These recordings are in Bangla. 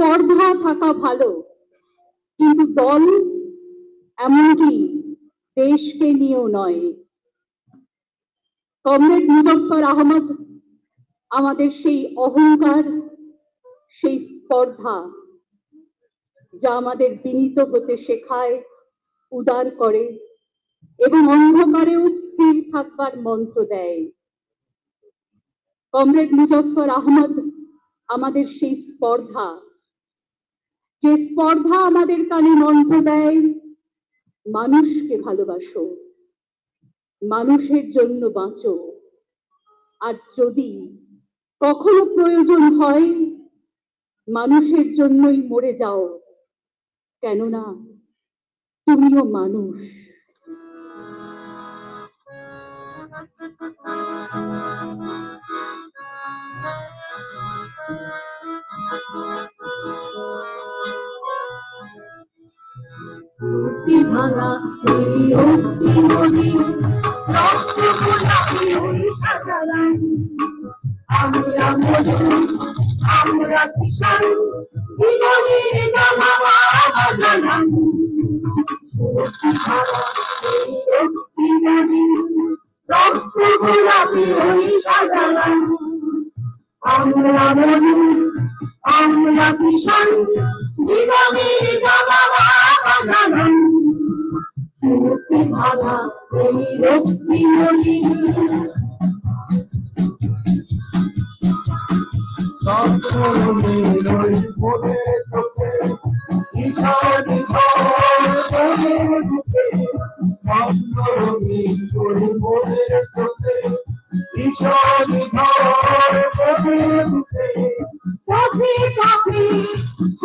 স্পর্ধা থাকা ভালো, কিন্তু দল এমনকি দেশকে নিয়েও নয়। কমরেড মুজফফর আহমদ আমাদের সেই অহংকার, সেই স্পর্ধা, যা আমাদের বিনীত হতে শেখায়, উদার করে এবং অন্ধকারেও স্থির থাকবার মন্ত্র দেয়। কমরেড মুজফফর আহমদ আমাদের সেই স্পর্ধা, যে স্পর্ধা আমাদের কানে মন্ত্র দেয়, মানুষকে ভালোবাসো, মানুষের জন্য বাঁচো, আর যদি কখনো প্রয়োজন হয় মানুষের জন্যই মরে যাও, কেননা তুমিও মানুষ। ভাঙা আমরা মজুর, আমরা কিষান, জীবনের নামা জানান রক্ত গোলাপি ওই সাজালাম। আমরা মজুর, আমরা কিষান, জীবনের নামা জানান ভাঙা এই রক্তি নদী।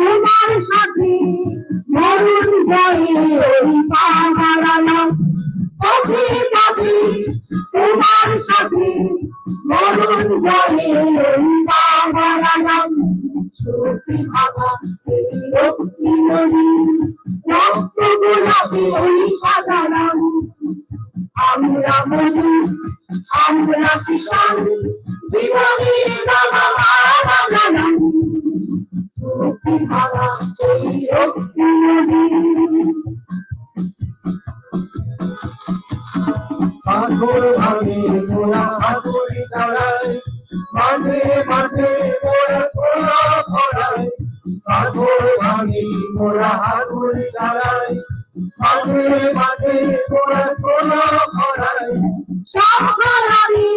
তোমার সাথে মরুন জয়ে ওই পা বাড়ালাম, পথে পথে তোমার সাথে মরুন জয়ে ওই পা বাড়ালাম। সত্যি ভাঙা এই রক্তি নদী, রক্ত গোলাপি ওই সাজালাম। আমরা মজুর, আমরা কিষান, জীবনের নামা জানান সত্যি ভাঙা এই রক্তি নদী। পাথর ভাঙে মোরা হাতুড়ি দাঁড়ায়, মাঝে মাঝে মোরা সোনা ভরায়। পাথর ভাঙে মোরা হাতুড়ি দাঁড়ায়, মাঝে মাঝে মোরা সোনা ভরায়। সাবধানে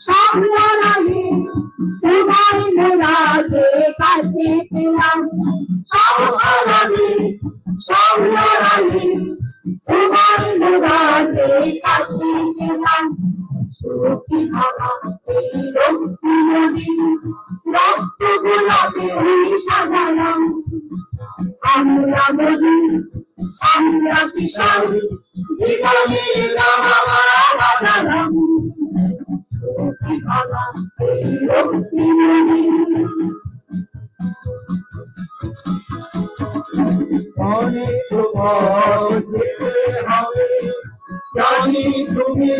সাবধানে তোমার মোরাকে কাছে পেলাম। সাবধানে সাবধানে তোমার মোরাকে কাছে পেলাম। সত্যি ভাঙা এই রক্তি নদী, রক্ত গোলাপি ওই সাজালাম। আমরা মজুর, আমরা কিষান, জীবনের নামা জানালাম সত্যি ভাঙা এই রক্তি নদী। অনেক পথ যেতে হবে, জানি তুমি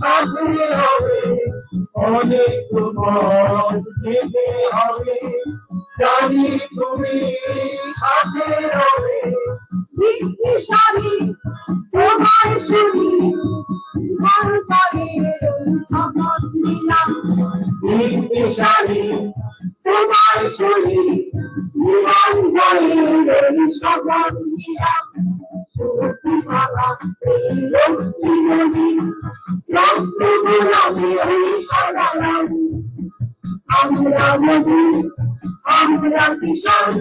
সাথে হবে। অনেক পথ যেতে হবে, জানি তুমি সাথে হবে। বিদ্বেষালী তোমার শুনি, ভারতের শপথ নিলাম। বিদ্বেষালী তোমার শুনি, জীবন জয়ের শপথ নিলাম। সত্যি ভাঙা এই রক্তি নদী, রক্ত গোলাপি ওই সাজালাম। আমরা মজুর, আমরা কিষান,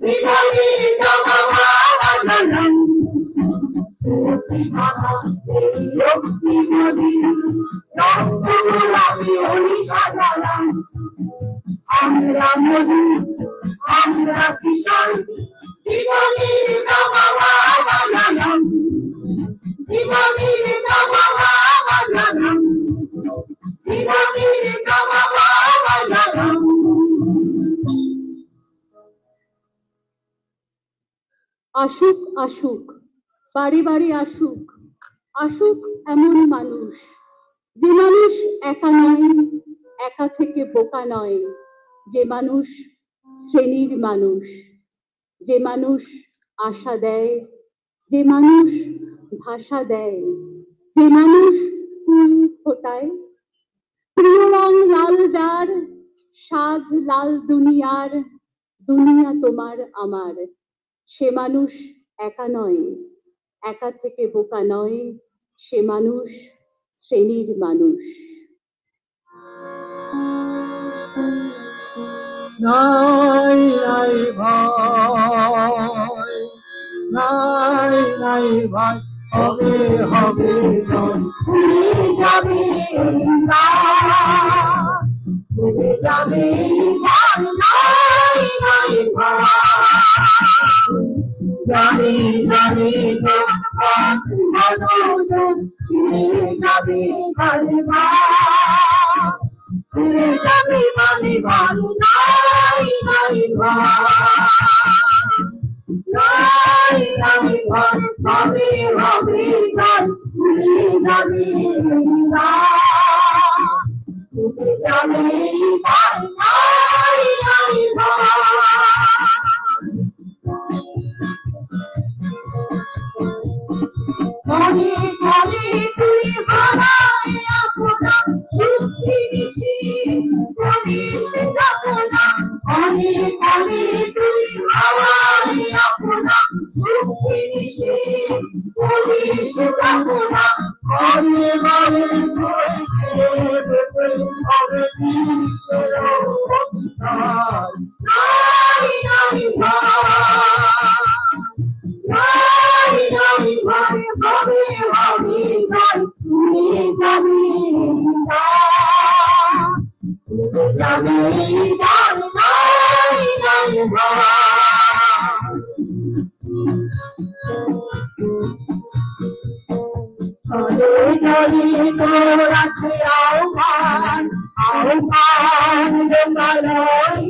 জীবনের নামা জানান সত্যি ভাঙা এই রক্তি নদী, রক্ত গোলাপি ওই সাজালাম। আমরা মজুর, আমরা কিষান, জীবনের নামা জানান জীবনের নামা জানান জীবনের নামা জানান। আসুক আসুক, বাড়ি বাড়ি আসুক, আসুক এমন মানুষ, যে মানুষ একা নয়, একা থেকে বোকা নয়, যে মানুষ শ্রেণীর মানুষ, যে মানুষ আশা দেয়, যে মানুষ ভাষা দেয়, যে মানুষ ফুল ফোটায়। প্রিয় রং লাল যার, স্বাদ লাল দুনিয়ার, দুনিয়া তোমার আমার। সে মানুষ একা নয়, একা থেকে বোকা নয়, সে মানুষ শ্রেণীর মানুষ। নাই নাই ভয়, নাই নাই ভয়, হবে হবে জয়। যাবে যাবে জানি জানি যাবে যাবে মানে ভালো নাই নাই নাই নাই হবে হবে যাবে যাবে মনে মনে তুই হারায় আপনা সুখী করিস যাতনা মনে মনে তুই হারায় আপনা সুখী করিস যাতনা ঘরে ঘরে হবে নাই নাই নাই নাই ভাই হবে হবে নাই তুমি যাবে যাবে নাই নাই তোর আছে আহ্বান আহ্বান জঙ্গলই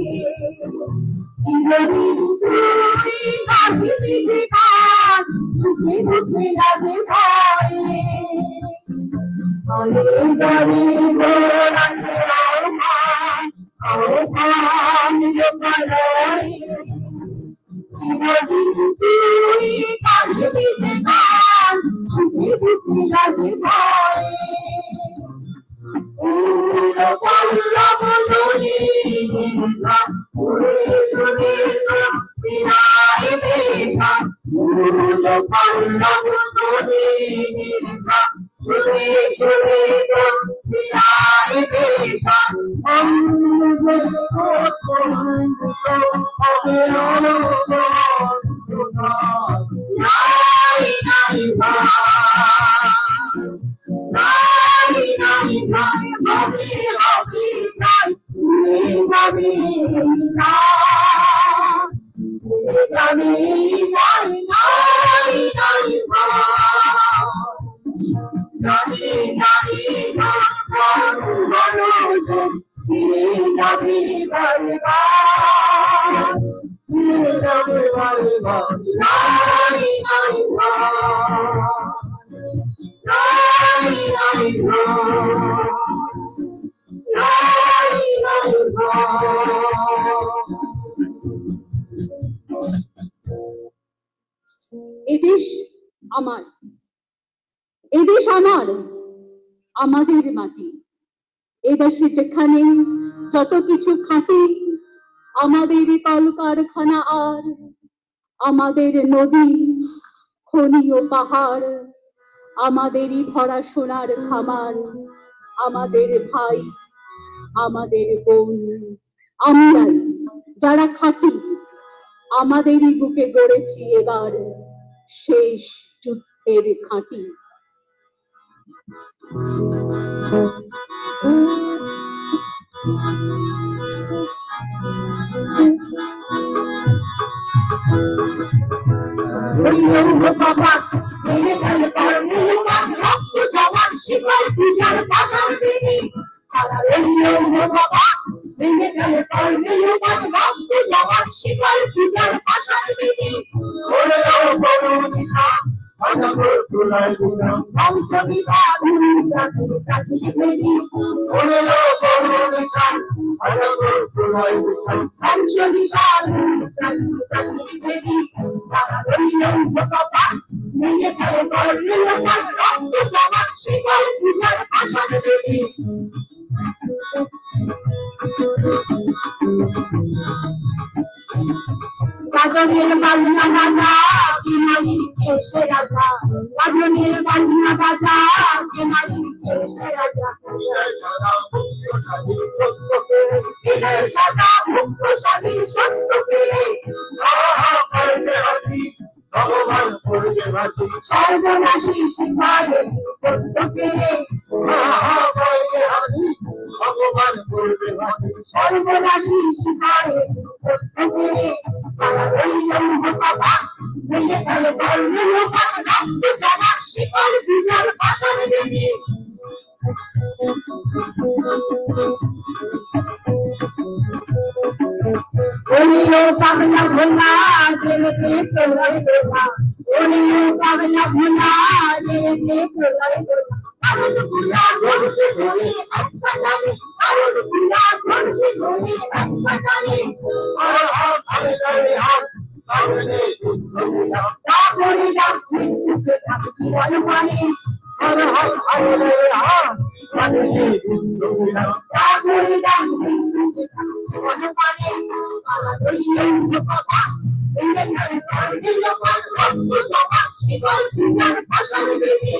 এদেশ আমার, এদেশ আমার, আমাদের মাটি। এদেশে যেখানে যত কিছু খাঁটি, আমাদেরই কলকারখানা আর আমাদের নদী খনি ও পাহাড়, আমাদেরই ভরা সোনার খামার, আমাদের ভাই আমাদের বোন, আমরাই যারা খাঁটি, আমাদেরই বুকে গড়েছি এবার শেষ যুদ্ধের ঘাঁটি। বংশ বিশাল তারা রইল কথা নিয়ে ফেলে করল রক্ত জমা শিকল পূজার আসন দেবী গাজনের বাজনা বাজা কি মালিককে সে রাজা গাজনের বাজনা বাজা কি মালিককে সে রাজা বিনয় সদা মুক্ত স্বাধীন সত্যকে ভগবান করবে ভাসি সর্বনাশী শিখায় সত্যকে ভগবান করবে ভাসি সর্বনাশী শিখায় সত্যকে তারা রইল কথা নিয়ে ফেলে করল রক্ত জমা শিকল পূজার আসন দেবী ওলিও পাগলা ভোলা জেলেকে প্রলয় দোলা ওলিও পাগলা ভোলা জেলেকে প্রলয় দোলা কারণ গুলা ধরছে ধরে হাসপাতালে কারণ গুলা ধরছে ধরে হাসপাতালে তারপরে ডাক মৃত্যুকে ডাক জীবন মানে তারপরে ডাক মৃত্যুকে ডাক জীবন মানে আমাদের কথা রক্ত জমা শিকল পূজার আসন দেবী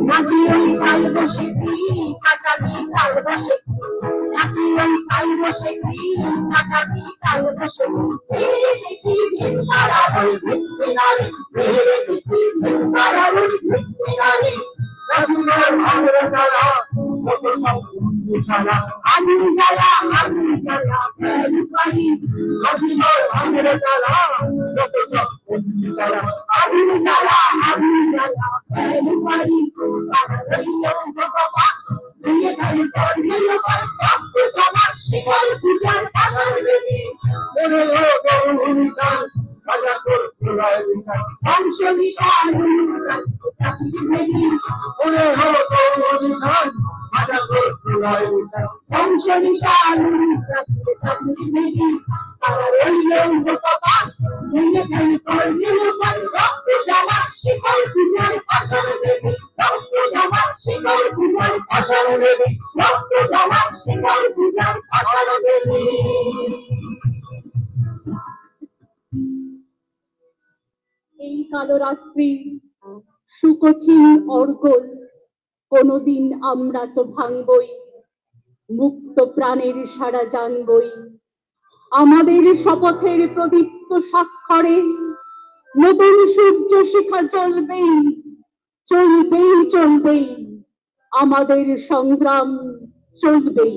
নাচি ওই কাল বসে কি কাটাবি কাল বসে নাচি ওই কাল বসে কি কাটাবি কাল বসে মেরে দেখি ভিন্নারা ওই ভিন্নারে মেরে দেখি ভিন্নারা ওই ভিন্নারে আগুন জ্বালা ফেল পারি আগুন জ্বালা ফেল পারি বাবা নিয়ে ফেল করলে রক্ত জমা শিকল পূজার আসন দেবী বংশ বিশাল বংশ বিশাল তারা রইল কথা নিয়ে ফেল করলে রক্ত জমা শিকল পূজার আসন দেবী রক্ত জমা শিকল পূজার আসন দেবী রক্ত জমা শিকল পূজার আসন দেবী এই কালো রাত্রি সুকঠিন অর্গল কোনদিন আমরা তো ভাঙবই মুক্ত প্রাণের সারা জানবই আমাদের শপথের প্রদীপ্ত স্বাক্ষরে নতুন সূর্য শিখা চলবেই চলবেই চলবেই আমাদের সংগ্রাম চলবেই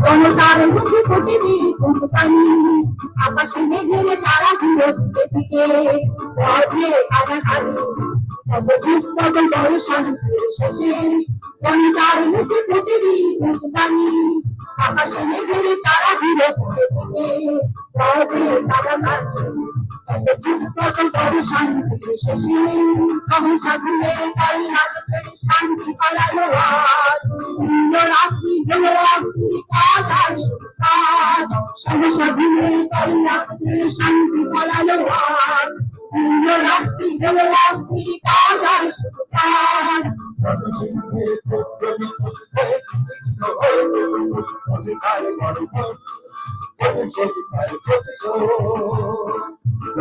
জনতার মুখে প্রতিদিন কোম্পানি আকাশে মেঘের তারা ঘুরে দিকে পথে কাটাখানি অবযুক্ত শান্তির শেষে জনতার মুখে প্রতিদিন কোম্পানি আকাশে মেঘের তারা ঘুরে দিকে পথে কাটাখানি অবযুক্ত শান্তির শেষে সহসা ঘুরে তাই শান্তি পালালো আর রাত্রি হলো রাত্রি কাজ আর কাজ সহসা ঘুরে তাই রাত্রি শান্তি পালালো আর রাত্রি হলো রাত্রি কাজ আর কাজ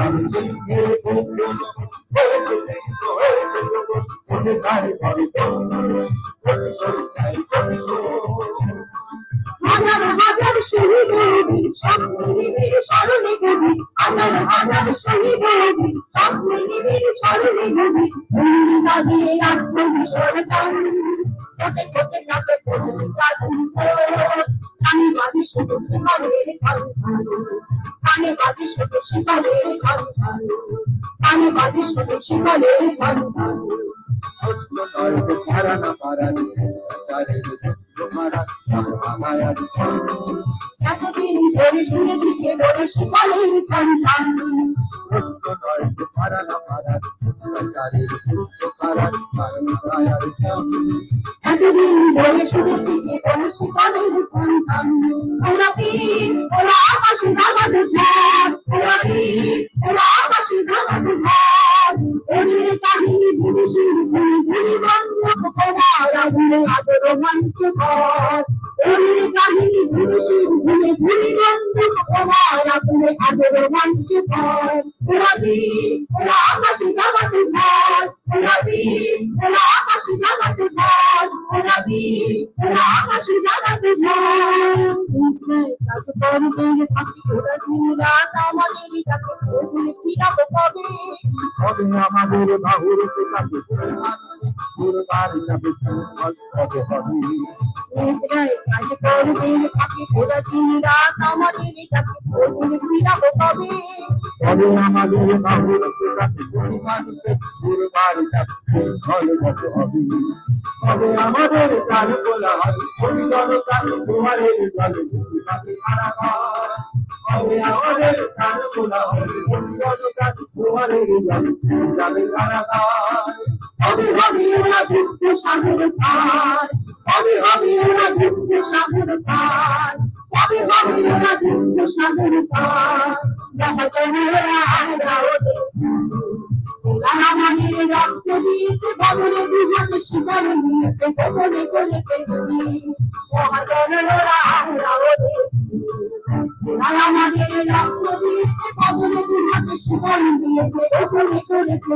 আমি সিংহের পুত্র হয়েছে সিংহ হয়েছে জগৎ অধিকার করে প্রতিশোধ চাই প্রতিশোধ হাজার হাজার শহীদের স্বপ্নের স্মরণে গভীর হাজার হাজার শহীদের স্বপ্নের স্মরণে গভীর দাঁড়িয়ে আত্মবিসর্জন কোটে কোটে কাপে আমি বাজি শুধু শিকারের ঝাল আমি বাজি শুধু শিকারের ঝাল আমি বাজি শুধু শিকারের ঝাল এতদিন ধরে শুনেছি কেবল শিকারের ঝাল এতদিন ধরে শুনেছি কেবল শিকারের ঝাল ওরা বীর ওরা আকাশে দাবাতে ঝড় ওরা বীর ওরা আকাশে দাবাতে ঝড় ওদের কাহিনী বিদেশির ভুলি ভুলি বন্ধ ওরা ভুলে আজ রোমাঞ্চকর ওদের কাহিনী বিদেশির ভুলি ভুলি বন্ধ ওরা ভুলে আজ রোমাঞ্চকর ওরা বীর ওরা আকাশে দাবাতে ঝড় ওরা বীর ওরা আকাশে দাবাতে ঝড় ওরা বীর ওরা আকাশে দাবাতে ঝড় কাজ করবে থাকি ওরা দিন রাত আমাদের কাছে ওগুলি ফিরাবো কবে কবে আমাদের বাহুর পিতাকে দুর্বার যাবে কবে হবে কাজ করবে থাকি ওরা দিন রাত আমাদের কাছে ওগুলি ফিরাবো কবে কবে আমাদের বাহুর পিতাকে দুর্বার যাবে কবে হবে কবে আমাদের কাল বলা হবে কবি জনতার দুয়ারের জলে কবে আমাদের কাল বলা হবে কবি জনতার দুয়ারের জলে যাবে কারাগার কবে হবে ওরা যুক্ত সাগর পার কবে হবে ওরা যুক্ত সাগর পার কবে হবে ওরা যুক্ত সাগর পার দেখা যাবে আমরা ওদের আমাদের রক্ত দিয়েছে বদলে দুহাতে শিকার নিয়েছে গোপনে করেছে মহাজনেরা আমরা ওদের আমাদের রক্ত দিয়েছে বদলে দুহাতে শিকার নিয়েছে গোপনে করেছে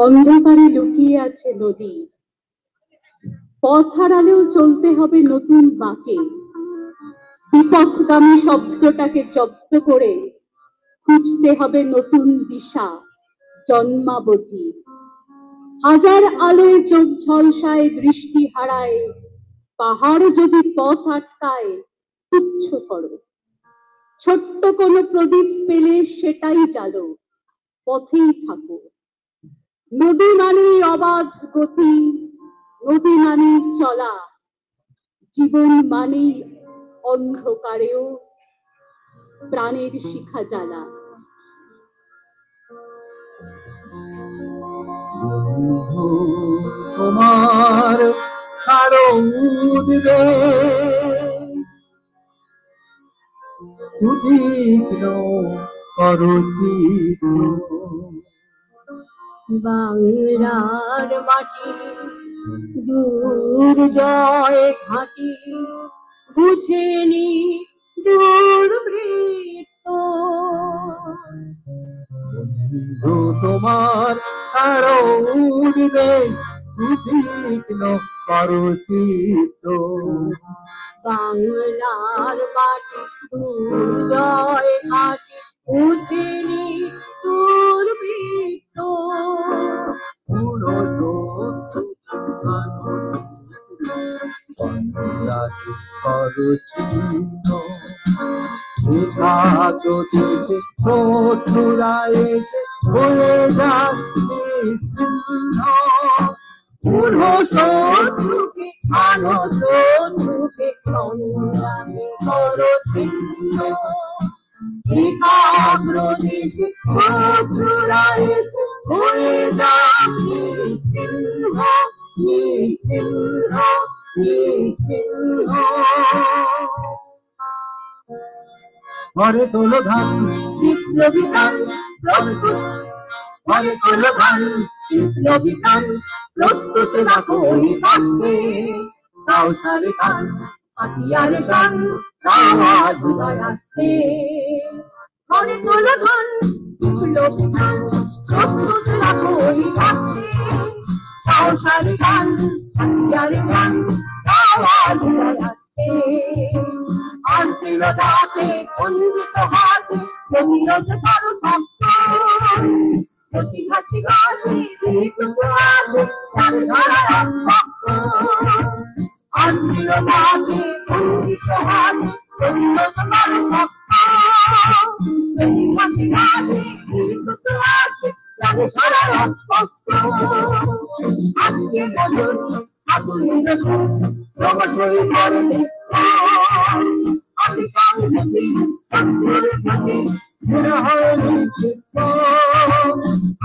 অন্ধকারে লুকিয়ে আছে নদী, পথ হারালেও চলতে হবে নতুন বাঁকে। বিপথগামী শব্দটাকে জব্দ করে খুঁজতে হবে নতুন দিশা জন্মাবধি। হাজার আলোয় চোখ ঝলসায় দৃষ্টি হারায়, পাহাড় যদি পথ আটকায় তুচ্ছ করো। ছোট্ট কোনো প্রদীপ পেলে সেটাই জ্বালো, পথেই থাকো। নদী মানেই অবাধ গতি, নদী মানেই চলা, জীবন মানেই অন্ধকারেও প্রাণের শিখা জ্বালা। তোমার কারো উঠবে সুতীক্ষ্ণ করচিত্র, বাংলার মাটি দূর জয় ঘাটি বুঝেনি দুর্বৃত্ত। সিন্ধু তোমার আরো উঠবে উদ্বিগ্ন করো চিত্ত। বাংলার মাটি দুর্জয় ঘাটে উঠেনি তোর বৃত্ত। পুরো বাংলাকে করো চিহ্ন। একাগ্রদেশে শত্রুরা এসে হয়ে যাক নিশ্চিহ্ন। পুরো শত্রুকে আনো শত্রুকে সংগ্রামে করো ছিন্ন। একাগ্র দেশে শত্রুরা এসে হয়ে যাক নিশ্চিহ্ন, নিশ্চিহ্ন, নিশ্চিহ্ন। ঘরে তোলো ধান বিপ্লবী গান প্রস্তুত, ঘরে তোলো ধান বিপ্লবী গান প্রস্তুত রাখো ওই বাক্যে। তাও সারে খান হাতিয়ার গান আওয়াজ উদয় আসছে। ঘরে তোলো গান বিপ্লবী গান প্রস্তুত রাখো ওই বাক্যে। তাও সারে গান হাতিয়ার গান আওয়াজ উদয় আসছে। অস্থিরতাকে খণ্ডিত হাতে প্রতিরোধ করো শক্ত। প্রতিঘাতী গাছে বিদ্যুৎ আছে তার ধরার রক্ত। অস্থিরতাকে খণ্ডিত হাতে প্রতিরোধ করো শক্ত। প্রতিঘাতী গাছে বিদ্যুৎ আছে তার ধরার রক্ত। আজকে বলুন আগুনের প্রবচয় করবে আমি কাঙ্ক্ষী শত্রুর প্রতি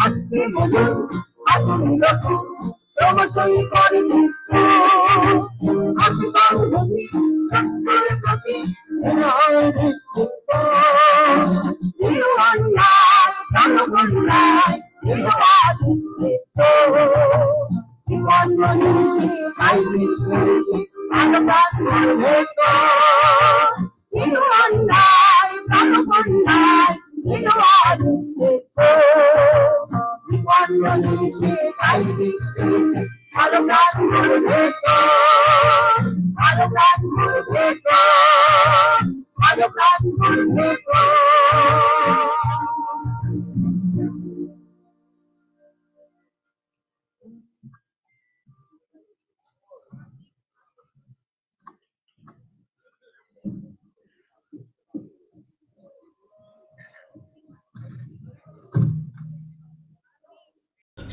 আজকে বলুন আগুনের প্রবচয় করবে আমি কাঙ্ক্ষী শত্রুর প্রতি অন্যায় জনগণায়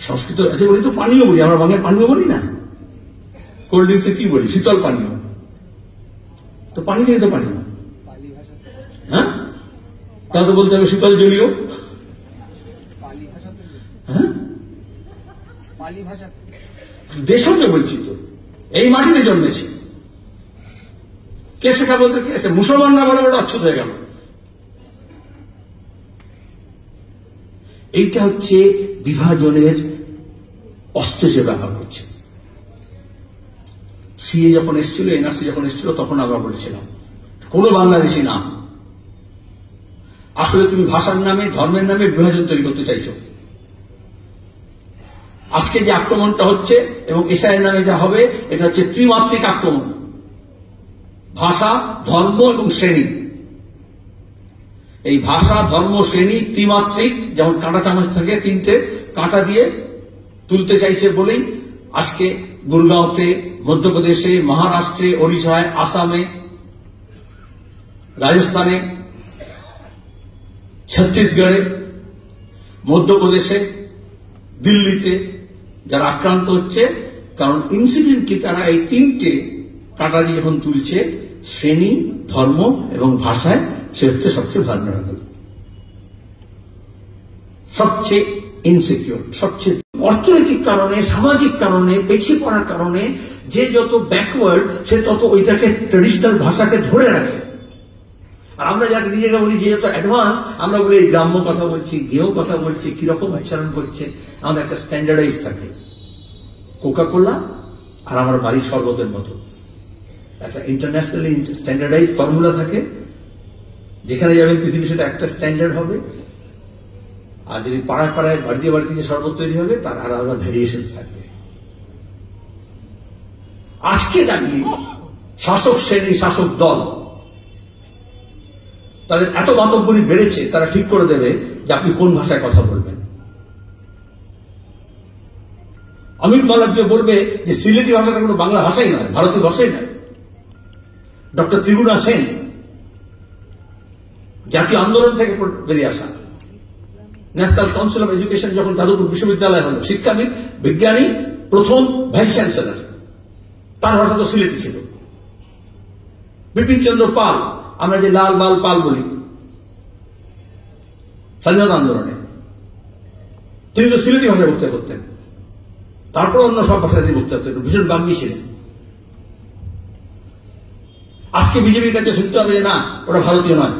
সংস্কৃত আছে বলি তো পানীয় বলি, আমরা বাংলায় পানীয় বলি না। কোল্ড ড্রিঙ্কসে কি বলি? শীতল পানীয়। তো পানি থেকে তো পানীয়, হ্যাঁ? তাহলে তো বলতে হবে শীতল জলীয়। হ্যাঁ, দেশকে বলছি তো, এই মাটিতে জন্মেছি। কে শেখা বলতে কি আছে? মুসলমান না বলে ওটা অচ্ছুত হয়ে গেল। এইটা হচ্ছে বিভাজনের অস্ত্র হিসেবে ব্যবহার করছে। সিএ যখন এসেছিল, এনআরসি যখন এসেছিল, তখন আমরা বলেছিলাম কোনো বাংলাদেশি না। আসলে তুমি ভাষার নামে, ধর্মের নামে বিভাজন তৈরি করতে চাইছো। আজকে যে আক্রমণটা হচ্ছে এবং এসআইয়ের নামে যা হবে, এটা হচ্ছে ত্রিমাত্রিক আক্রমণ। ভাষা, ধর্ম এবং শ্রেণী। এই ভাষা, ধর্ম, শ্রেণী ত্রিমাত্রিক, যেমন কাঁটা চামচ থাকে তিনটে, কাঁটা দিয়ে তুলতে চাইছে বলেই আজকে গুরগাঁওতে, মধ্যপ্রদেশে, মহারাষ্ট্রে, ওড়িশায়, আসামে, রাজস্থানে, ছত্তিশগড়ে, মধ্যপ্রদেশে, দিল্লিতে যারা আক্রান্ত হচ্ছে, কারণ ইনসিডেন্ট কি তারা এই তিনটে কাঁটা দিয়ে যখন তুলছে, শ্রেণী, ধর্ম এবং ভাষায়, সে হচ্ছে সবচেয়ে ভালনারেবল, সবচেয়ে ইনসিকিউর, সবচেয়ে অর্থনৈতিক কারণে, সামাজিক কারণে, পেছিয়ে পড়ার কারণে যে যত ব্যাকওয়ার্ড, সে তত ওইটাকে ট্রেডিশনাল ভাষাকে ধরে রাখে। আর আমরা যাকে নিজেরা বলি যে যত অ্যাডভান্স, আমরা বলি গ্রাম্য কথা বলছি, গেও কথা বলছি, কিরকম উচ্চারণ করছে, আমাদের একটা স্ট্যান্ডার্ডাইজ থাকে। কোকা-কোলা আর আমার বাড়ির শরবতের মতো একটা ইন্টারন্যাশনালি স্ট্যান্ডার্ডাইজ ফর্মুলা থাকে। যেখানে যাবেন পৃথিবীর সাথে একটা স্ট্যান্ডার্ড হবে। আর যদি পাড়ায় পাড়ায় বাড়িতে বাড়িতে যে শরবত তৈরি হবে তার আলাদা ভেরিয়েশন থাকবে। আজকে দাঁড়িয়ে শাসক শ্রেণী, শাসক দল তাদের এত মাতব্বরি বেড়েছে, তারা ঠিক করে দেবে যে আপনি কোন ভাষায় কথা বলবেন। অমিত মালব্য বলবে যে সিলেটি ভাষাটা কোনো বাংলা ভাষাই নয়, ভারতীয় ভাষাই নয়। ডক্টর ত্রিগুণা সেন জাতীয় আন্দোলন থেকে বেরিয়ে আসা, ন্যাশনাল কাউন্সিল অফ এডুকেশন যখন যাদবপুর বিশ্ববিদ্যালয় হলো, শিক্ষাবিদ, বিজ্ঞানী, প্রথম ভাইস চ্যান্সেলর, তার ভাষা তো সিলেটি ছিল। বিপিন চন্দ্র পাল, আমরা যে লাল বাল পাল বলি স্বাধীনতা আন্দোলনে, তিনি তো সিলেটি ভাষায় বক্তব্য করতেন। তারপর অন্য সব ভাষায় তিনি বক্তব্য করতেন, ভীষণ বাগ্মী ছিলেন। আজকে বিজেপির কাছে শুনতে হবে যে না, ওটা ভারতীয় নয়।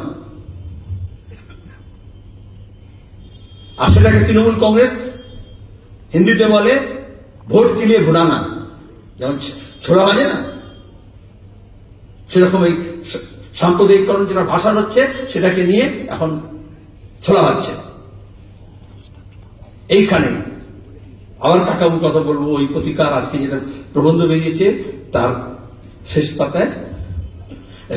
আর সেটাকে তৃণমূল কংগ্রেস হিন্দিতে বলে ভোট কে লিয়ে ভুলানা, যেমন ছোড়া বাজে না, সেরকম এই সাম্প্রদায়িকরণ যেটা ভাষা হচ্ছে সেটাকে নিয়ে এখন ছোড়া হচ্ছে। এইখানে আবার কাকাবুর কথা বলবো, ওই প্রতিকার আজকে যেটা প্রবন্ধ বেরিয়েছে তার শেষ পাতায়,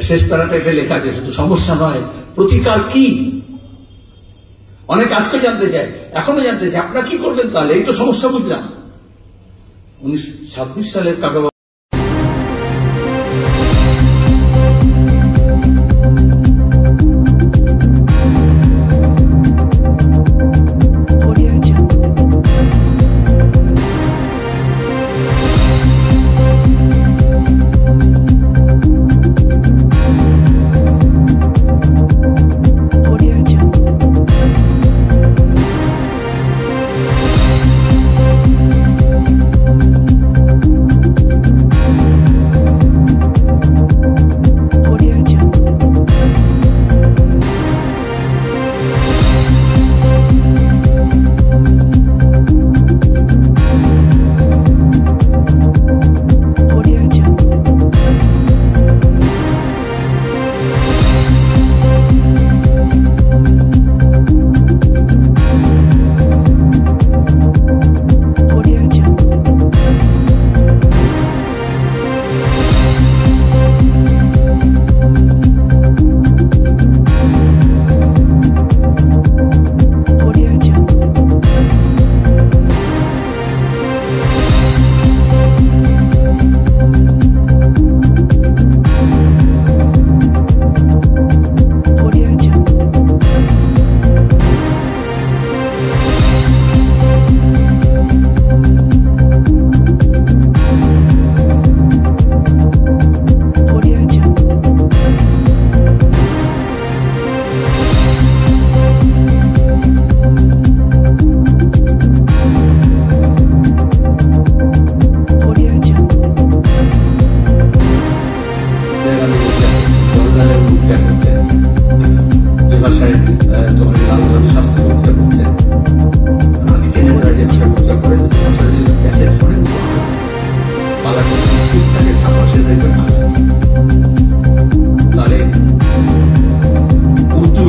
শেষ প্যারাটা এটা লেখা আছে, শুধু সমস্যা নয়, প্রতিকার কি। অনেক আজকে জানতে চায়, এখনো জানতে চায় আপনারা কি করবেন তাহলে, এই তো সমস্যা বুঝলাম। 1926 সালের কাকা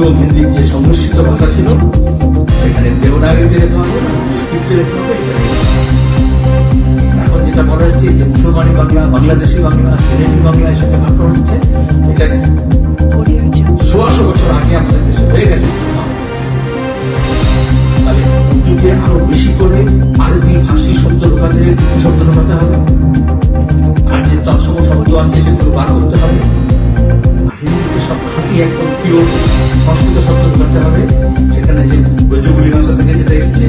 এবং হিন্দির যে সংমিশ্রিত ভাষা ছিল সেখানে দেবনাগরীতে লেখা হবে না, স্ক্রিপ্টে লেখা হবে। এখন যেটা বলা হচ্ছে যে মুসলমানি বাংলা, বাংলাদেশি বাংলা, সিলেটি বাংলা এর সাথে ভাগ করা হচ্ছে, এটা 100 বছর আগে আমাদের দেশে হয়ে গেছে। তাহলে উর্দুতে আরো বেশি করে আরবি ফার্সি শব্দ ঢোকাতে, শব্দ ঢোকাতে হবে, আর যে তৎসম শব্দ আছে সেগুলো বার করতে হবে। হিন্দিতে সব খাঁটি একদম পিওর সংস্কৃত শব্দ ঢোকাতে হবে, সেখানে যে ব্রজবুলি ভাষা থেকে যেটা এসছে